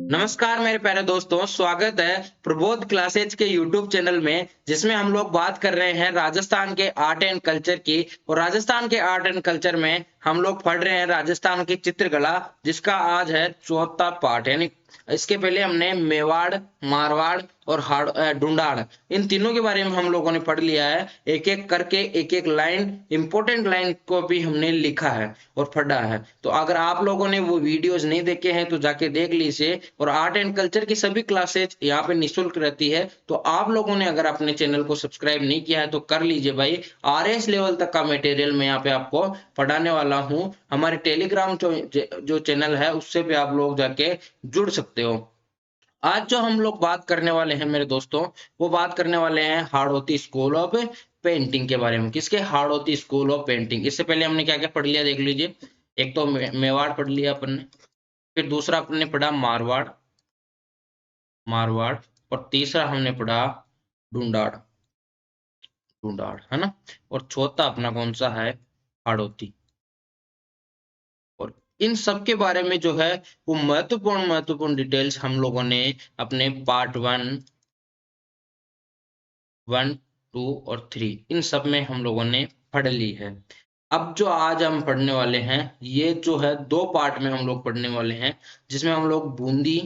नमस्कार मेरे प्यारे दोस्तों, स्वागत है प्रबोध क्लासेज के यूट्यूब चैनल में, जिसमें हम लोग बात कर रहे हैं राजस्थान के आर्ट एंड कल्चर की। और राजस्थान के आर्ट एंड कल्चर में हम लोग पढ़ रहे हैं राजस्थान की चित्रकला, जिसका आज है चौथा पार्ट। यानी इसके पहले हमने मेवाड़, मारवाड़ और ढूंढाड़, इन तीनों के बारे में हम लोगों ने पढ़ लिया है। एक एक करके एक एक लाइन, इंपॉर्टेंट लाइन को भी हमने लिखा है और पढ़ा है। तो अगर आप लोगों ने वो वीडियोस नहीं देखे हैं तो जाके देख लीजिए। और आर्ट एंड कल्चर की सभी क्लासेज यहाँ पे निःशुल्क रहती है। तो आप लोगों ने अगर अपने चैनल को सब्सक्राइब नहीं किया है तो कर लीजिए भाई। आरएस लेवल तक का मटेरियल मैं यहाँ पे आपको पढ़ाने वाला हूँ। हमारे टेलीग्राम जो चैनल है उससे भी आप लोग जाके जुड़ सकते हो। आज जो हम लोग बात करने वाले हैं मेरे दोस्तों, वो बात करने वाले हैं हाड़ौती स्कूल ऑफ पेंटिंग के बारे में। किसके? Hadoti school of painting. इससे पहले हमने क्या क्या पढ़ लिया देख लीजिए। एक तो मेवाड़ पढ़ लिया अपन ने, फिर दूसरा अपन ने पढ़ा मारवाड़, मारवाड़, और तीसरा हमने पढ़ा ढूंढाड़, ढूंढाड़ है ना। और चौथा अपना कौन सा है? हाड़ौती। और इन सब के बारे में जो है वो महत्वपूर्ण महत्वपूर्ण डिटेल्स हम लोगों ने अपने पार्ट 1, 2 और 3 इन सब में हम लोगों ने पढ़ ली है। अब जो आज हम पढ़ने वाले हैं, ये जो है दो पार्ट में हम लोग पढ़ने वाले हैं, जिसमें हम लोग बूंदी,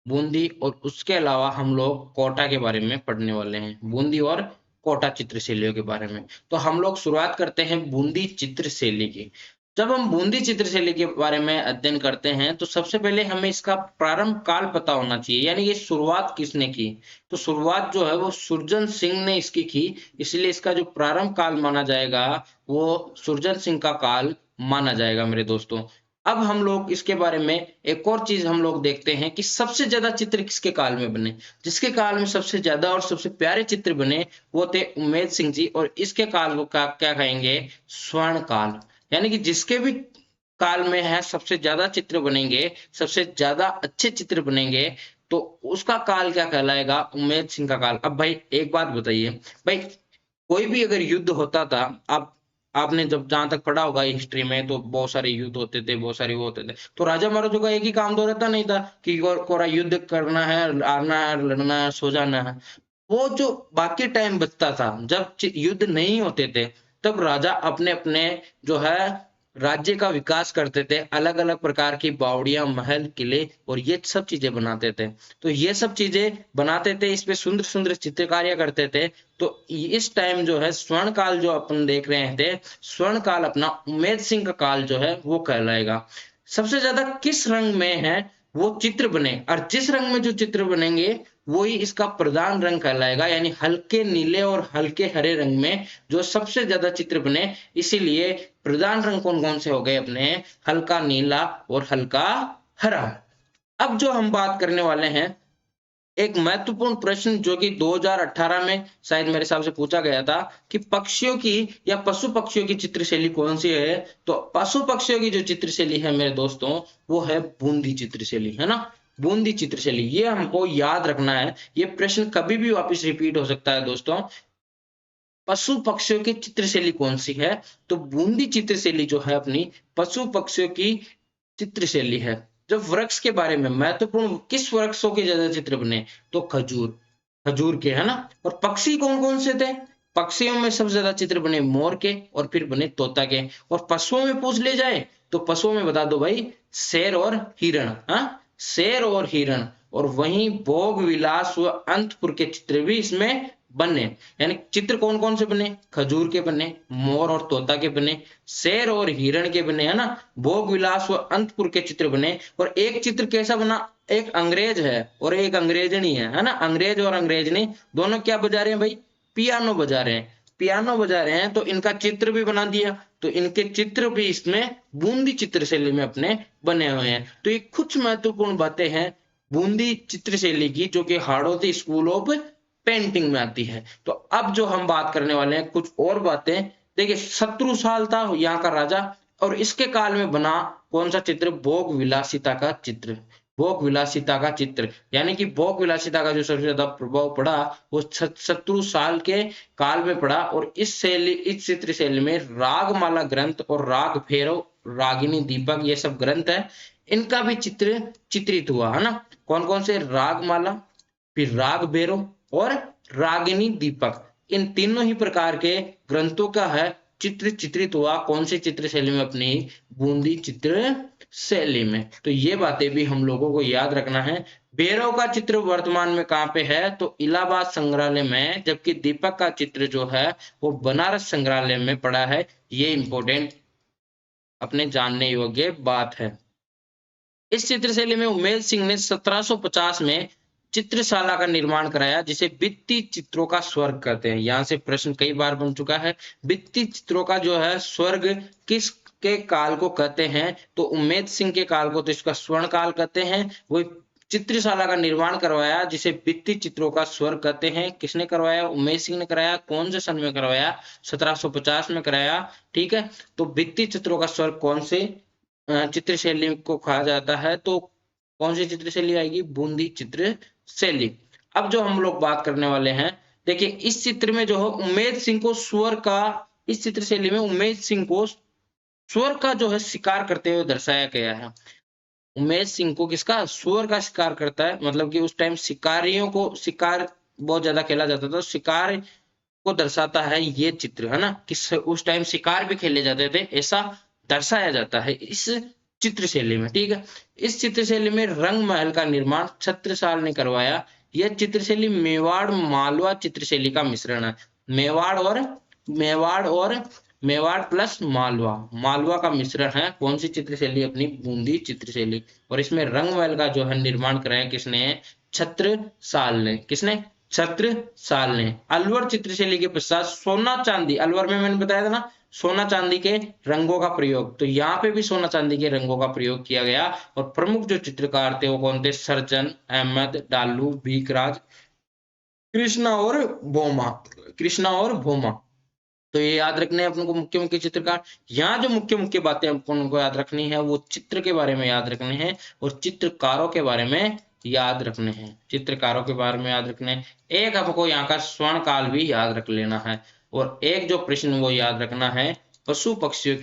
बूंदी और उसके अलावा हम लोग कोटा के बारे में पढ़ने वाले हैं। बूंदी और कोटा चित्रशैलियों के बारे में। तो हम लोग शुरुआत करते हैं बूंदी चित्रशैली की। जब हम बूंदी चित्रशैली के बारे में अध्ययन करते हैं तो सबसे पहले हमें इसका प्रारंभ काल पता होना चाहिए, यानी ये शुरुआत किसने की। तो शुरुआत जो है वो सुरजन सिंह ने इसकी की, इसलिए इसका जो प्रारंभ काल माना जाएगा वो सुरजन सिंह का काल माना जाएगा मेरे दोस्तों। अब हम लोग इसके बारे में एक और चीज हम लोग देखते हैं कि सबसे ज्यादा चित्र किसके काल में बने। जिसके काल में सबसे ज्यादा और सबसे प्यारे चित्र बने वो थे उम्मेद सिंह जी, और इसके काल को क्या कहेंगे? स्वर्ण काल। यानी कि जिसके भी काल में है सबसे ज्यादा चित्र बनेंगे, सबसे ज्यादा अच्छे चित्र बनेंगे, तो उसका काल क्या कहलाएगा? उम्मेद सिंह का काल। अब भाई एक बात बताइए भाई, कोई भी अगर युद्ध होता था, आप आपने जब जहां तक पढ़ा होगा हिस्ट्री में, तो बहुत सारे युद्ध होते थे, बहुत सारे वो होते थे। तो राजा महाराजों का एक ही काम तो रहता नहीं था कि कोरा युद्ध करना है, हारना है, लड़ना है, सो जाना है। वो जो बाकी टाइम बचता था, जब युद्ध नहीं होते थे, तब राजा अपने अपने जो है राज्य का विकास करते थे। अलग अलग प्रकार की बावड़ियां, महल, किले और ये सब चीजें बनाते थे। तो ये सब चीजें बनाते थे, इस पे सुंदर सुंदर चित्रकारियां करते थे। तो इस टाइम जो है स्वर्ण काल जो अपन देख रहे थे, स्वर्ण काल अपना उम्मेद सिंह का काल जो है वो कहलाएगा। सबसे ज्यादा किस रंग में है वो चित्र बने, और जिस रंग में जो चित्र बनेंगे वही इसका प्रधान रंग कहलाएगा। यानी हल्के नीले और हल्के हरे रंग में जो सबसे ज्यादा चित्र बने, इसीलिए प्रधान रंग कौन कौन से हो गए अपने? हल्का नीला और हल्का हरा। अब जो हम बात करने वाले हैं, एक महत्वपूर्ण प्रश्न जो कि 2018 में शायद मेरे हिसाब से पूछा गया था कि पक्षियों की या पशु पक्षियों की चित्रशैली कौन सी है। तो पशु पक्षियों की जो चित्रशैली है मेरे दोस्तों, वो है बूंदी चित्रशैली, है ना। बूंदी चित्रशैली, ये हमको याद रखना है। ये प्रश्न कभी भी वापस रिपीट हो सकता है दोस्तों। पशु पक्षियों की चित्रशैली कौन सी है? तो बूंदी चित्रशैली जो है अपनी पशु पक्षियों की चित्रशैली है। जब वृक्ष के बारे में महत्वपूर्ण, किस वृक्षों के ज्यादा चित्र बने? तो खजूर, खजूर के, है ना। और पक्षी कौन कौन से थे? पक्षियों में सबसे ज्यादा चित्र बने मोर के, और फिर बने तोता के। और पशुओं में पूछ ले जाए तो पशुओं में बता दो भाई, शेर और हिरण। हाँ, शेर और हिरण। और वहीं भोग विलास व अंतपुर के चित्र भी इसमें बने। यानी चित्र कौन कौन से बने? खजूर के बने, मोर और तोता के बने, शेर और हिरण के बने, है ना। भोग विलास व अंतपुर के चित्र बने। और एक चित्र कैसा बना? एक अंग्रेज है और एक अंग्रेजनी है ना। अंग्रेज और अंग्रेजनी दोनों क्या बजा रहे हैं भाई? पियानो बजा रहे हैं। पियानो बजा रहे हैं तो इनका चित्र भी बना दिया। तो इनके चित्र भी इसमें बूंदी चित्रशैली में अपने बने हुए हैं। तो ये कुछ महत्वपूर्ण बातें हैं बूंदी चित्रशैली की, जो कि हाड़ौती स्कूल ऑफ पेंटिंग में आती है। तो अब जो हम बात करने वाले हैं कुछ और बातें। देखिए, शत्रुसाल था यहाँ का राजा, और इसके काल में बना कौन सा चित्र? भोग विलासिता का चित्र। भोग विलासिता का चित्र, यानी कि भोग विलासिता का जो सबसे ज्यादा प्रभाव पड़ा वो शत्रुसाल के काल में पड़ा। और इस शैली, इस चित्र शैली में रागमाला ग्रंथ और राग भैरव, रागिनी दीपक, ये सब ग्रंथ है। इनका भी चित्र चित्रित हुआ है ना। कौन कौन से? रागमाला, फिर राग भैरव और रागिनी दीपक, इन तीनों ही प्रकार के ग्रंथों का है चित्र चित्रित हुआ। कौन सी चित्र शैली में? अपनी बूंदी चित्र शैली में। तो ये बातें भी हम लोगों को याद रखना है। भैरव का चित्र वर्तमान में कहाँ पे है? तो इलाहाबाद संग्रहालय में, जबकि दीपक का चित्र जो है वो बनारस संग्रहालय में पड़ा है। ये इंपॉर्टेंट अपने जानने योग्य बात है। इस चित्रशैली में उमेश सिंह ने 1750 में चित्रशाला का निर्माण कराया, जिसे भित्ति चित्रों का स्वर्ग कहते हैं। यहाँ से प्रश्न कई बार बन चुका है, भित्ति चित्रों का जो है स्वर्ग किस के काल को कहते हैं? तो उमेश सिंह के काल को तो इसका स्वर्ण काल कहते हैं। वो चित्रशाला का निर्माण करवाया जिसे भित्ति चित्रों का स्वर्ग कहते हैं। किसने करवाया? उमेश सिंह ने कराया। कौन से सन में करवाया? 1750 में कराया। ठीक है, तो भित्ति चित्रों का स्वर्ग कौन से चित्र शैली को कहा जाता है? तो कौन सी चित्र शैली आएगी? बूंदी चित्र शैली। अब जो हम लोग बात करने वाले हैं, देखिए इस चित्र में जो है उमेश सिंह को स्वर का, इस चित्र शैली में उमेश सिंह को स्वर का जो है शिकार करते हुए दर्शाया गया है। उमेश सिंह को किसका? स्वर का शिकार करता है, मतलब कि उस टाइम शिकारियों को, शिकार बहुत ज्यादा खेला जाता था, शिकार को दर्शाता है ये चित्र, है ना। किस उस टाइम शिकार भी खेले जाते थे, ऐसा दर्शाया जाता है इस चित्र शैली में। ठीक है, इस चित्र शैली में रंग महल का निर्माण छत्रसाल ने करवाया। यह चित्र शैली मेवाड़ मालवा चित्र शैली का मिश्रण है। मेवाड़ और मेवाड़ प्लस मालवा, मालवा का मिश्रण है। कौन सी चित्र शैली? अपनी बूंदी चित्र शैली। और इसमें रंग महल का जो है निर्माण कराया किसने? छत्रसाल ने। किसने? छत्रसाल ने। अलवर चित्रशैली के पश्चात सोना चांदी, अलवर में मैंने बताया था ना सोना चांदी के रंगों का प्रयोग, तो यहाँ पे भी सोना चांदी के रंगों का प्रयोग किया गया। और प्रमुख जो चित्रकार थे वो कौन थे? सर्जन अहमद, डालू, भीखराज, कृष्णा और भोमा, कृष्णा और भोमा। तो ये याद रखने हैं अपन को मुख्य मुख्य चित्रकार। यहाँ जो मुख्य मुख्य बातें अपन को याद रखनी है वो चित्र के बारे में याद रखने हैं और चित्रकारों के बारे में याद रखने हैं। चित्रकारों के बारे में याद रखने हैं। एक आपको यहाँ का स्वर्ण काल भी याद रख लेना है। और एक जो प्रश्न वो याद रखना है, पशु पक्षियों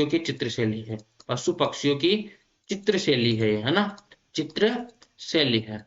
की चित्रशैली है। पशु पक्षियों की चित्रशैली है ना, चित्र शैली है।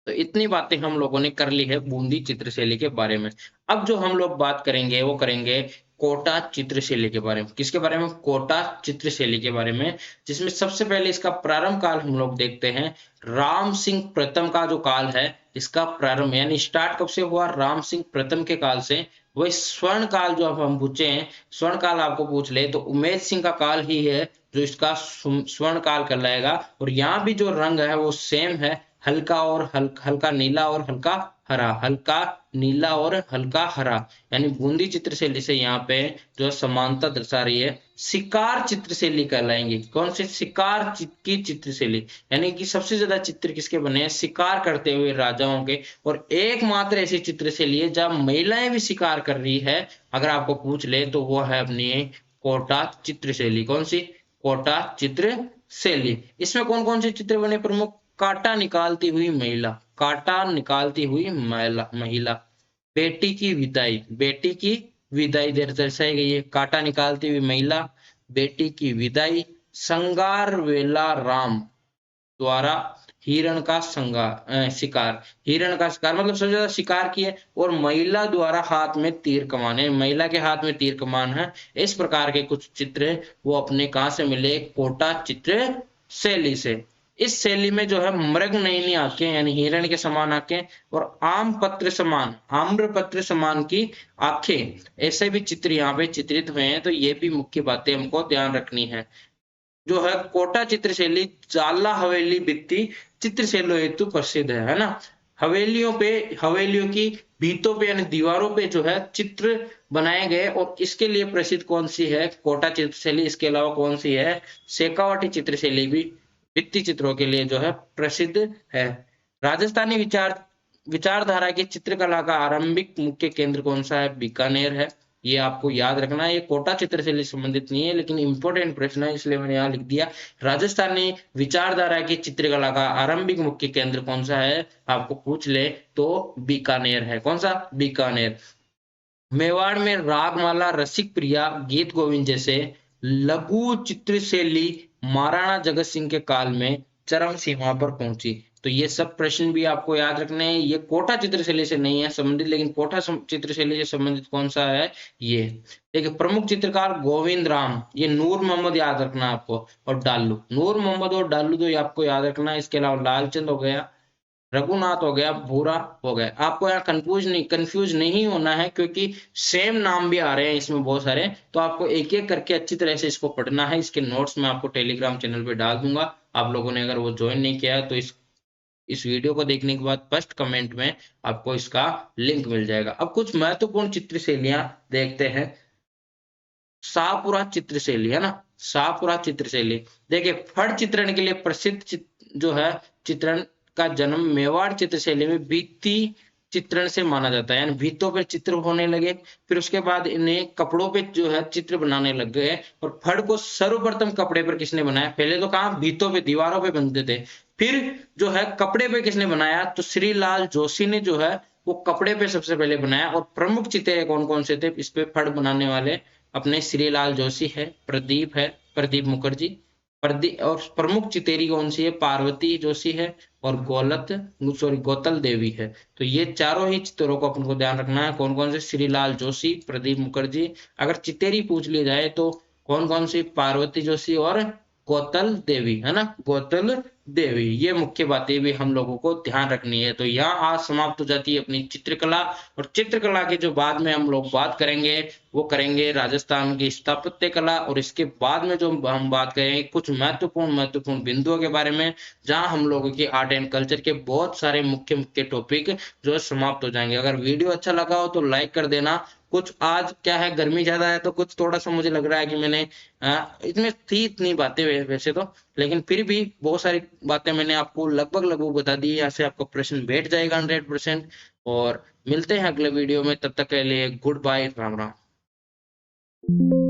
तो इतनी बातें हम लोगों ने कर ली है बूंदी चित्रशैली के बारे में। अब जो हम लोग बात करेंगे वो करेंगे कोटा चित्रशैली के बारे में। किसके बारे में? कोटा चित्रशैली के बारे में, जिसमें सबसे पहले इसका प्रारंभ काल हम लोग देखते हैं। राम सिंह प्रथम का जो काल है, इसका प्रारंभ यानी स्टार्ट कब से हुआ? राम सिंह प्रथम के काल से। वही स्वर्ण काल जो अब हम पूछे हैं, स्वर्ण काल आपको पूछ ले तो उमेश सिंह का काल ही है जो इसका स्वर्ण काल कहलाएगा। और यहाँ भी जो रंग है वो सेम है, हल्का और हल्का नीला और हल्का हरा, हल्का नीला और हल्का हरा, यानी बूंदी चित्रशैली से यहाँ पे जो समानता दर्शा रही है। शिकार चित्रशैली कहलाएंगे। कौन से? शिकार की चित्रशैली, यानी कि सबसे ज्यादा चित्र किसके बने हैं? शिकार करते हुए राजाओं के। और एकमात्र ऐसी चित्रशैली है जब महिलाएं भी शिकार कर रही है, अगर आपको पूछ ले तो वो है अपनी कोटा चित्रशैली। कौन सी? कोटा चित्रशैली। इसमें कौन कौन से चित्र बने प्रमुख? कांटा निकालती हुई महिला, कांटा निकालती हुई महिला, बेटी की विदाई, बेटी की विदाई दर्शाई गई है। कांटा निकालती हुई महिला, बेटी की विदाई, संगार वेला राम द्वारा हिरण का शिकार, हिरण का शिकार मतलब सबसे ज्यादा शिकार किए। और महिला द्वारा हाथ में तीर कमान है, महिला के हाथ में तीर कमान है। इस प्रकार के कुछ चित्र वो अपने कहां से मिले? कोटा चित्र शैली से। इस शैली में जो है मृग नयनी आंखें यानी हिरण के समान आंखें और आम पत्र समान, आम्र पत्र समान की आंखें, ऐसे भी चित्र यहाँ पे चित्रित हुए हैं। तो ये भी मुख्य बातें हमको ध्यान रखनी है। जो है कोटा चित्रशैली जाला हवेली भित्ति चित्रशैली हेतु प्रसिद्ध है ना। हवेलियों पे, हवेलियों की भित्तों पे यानी दीवारों पे जो है चित्र बनाए गए। और इसके लिए प्रसिद्ध कौन सी है? कोटा चित्रशैली। इसके अलावा कौन सी है? शेखावाटी चित्रशैली भी भित्ति चित्रों के लिए जो है प्रसिद्ध है। राजस्थानी विचारधारा की चित्रकला का आरंभिक मुख्य केंद्र कौन सा है? बीकानेर है। ये आपको याद रखना है। ये कोटा चित्रशैली से संबंधित नहीं है लेकिन इंपॉर्टेंट प्रश्न है, इसलिए मैंने यहाँ लिख दिया। राजस्थानी विचारधारा की चित्रकला का आरंभिक मुख्य केंद्र कौन सा है? आपको पूछ ले तो बीकानेर है। कौन सा? बीकानेर। मेवाड़ में रागमाला, रसिक प्रिया, गीत गोविंद जैसे लघु चित्रशैली महाराणा जगत सिंह के काल में चरम सीमा पर पहुंची। तो ये सब प्रश्न भी आपको याद रखने हैं। ये कोटा चित्रशैली से नहीं है संबंधित, लेकिन कोटा चित्रशैली से संबंधित कौन सा है, ये। देखिए प्रमुख चित्रकार गोविंद राम, ये नूर मोहम्मद याद रखना है आपको, और डाल्लू, नूर मोहम्मद और डाल्लू तो ये आपको याद रखना है। इसके अलावा लालचंद हो गया, रघुनाथ हो गया, भूरा हो गया। आपको यहाँ कंफ्यूज नहीं होना है, क्योंकि सेम नाम भी आ रहे हैं इसमें बहुत सारे, तो आपको एक एक करके अच्छी तरह से इसको पढ़ना है। इसके नोट्स मैं आपको टेलीग्राम चैनल पे डाल दूंगा। आप लोगों ने अगर वो ज्वाइन नहीं किया है तो इस वीडियो को देखने के बाद फर्स्ट कमेंट में आपको इसका लिंक मिल जाएगा। अब कुछ महत्वपूर्ण चित्र शैलियां देखते हैं। शाहपुरा चित्रशैली है ना, शाहपुरा चित्रशैली। देखिए फड़ चित्रण के लिए प्रसिद्ध जो है चित्रण का जन्म मेवाड़ चित्रशैली में भित्ति चित्रण से माना जाता है, यानी भित्तों पे चित्र होने लगे। फिर उसके बाद इन्हें कपड़ों पे जो है चित्र बनाने लग गए। और फड़ को सर्वप्रथम कपड़े पर किसने बनाया, पहले तो कहा भित्तों पे दीवारों पे बनते थे, फिर जो है कपड़े पे किसने बनाया, तो श्रीलाल जोशी ने जो है वो कपड़े पे सबसे पहले बनाया। और प्रमुख चित्रे कौन कौन से थे इस पे फड़ बनाने वाले, अपने श्रीलाल जोशी है, प्रदीप मुखर्जी, प्रदीप, और प्रमुख चितेरी कौन सी है, पार्वती जोशी है, और गोतल देवी है। तो ये चारों ही चित्रों को अपन को ध्यान रखना है, कौन कौन से, श्रीलाल जोशी, प्रदीप मुखर्जी। अगर चितेरी पूछ ली जाए तो कौन कौन सी, पार्वती जोशी और गौतल देवी, है ना, गौतल देवी। ये मुख्य बातें भी हम लोगों को ध्यान रखनी है। तो यहाँ आज समाप्त हो जाती है अपनी चित्रकला। और चित्रकला के जो बाद में हम लोग बात करेंगे वो करेंगे राजस्थान की स्थापत्य कला। और इसके बाद में जो हम बात करेंगे कुछ महत्वपूर्ण बिंदुओं के बारे में, जहां हम लोगों की आर्ट एंड कल्चर के बहुत सारे मुख्य मुख्य टॉपिक जो समाप्त हो जाएंगे। अगर वीडियो अच्छा लगा हो तो लाइक कर देना। कुछ आज क्या है, गर्मी ज्यादा है तो कुछ थोड़ा सा मुझे लग रहा है कि मैंने इसमें थी इतनी बातें वैसे तो, लेकिन फिर भी बहुत सारी बातें मैंने आपको लगभग बता दी। यहाँ से आपको प्रश्न बैठ जाएगा 100%। और मिलते हैं अगले वीडियो में, तब तक के लिए गुड बाय, राम राम।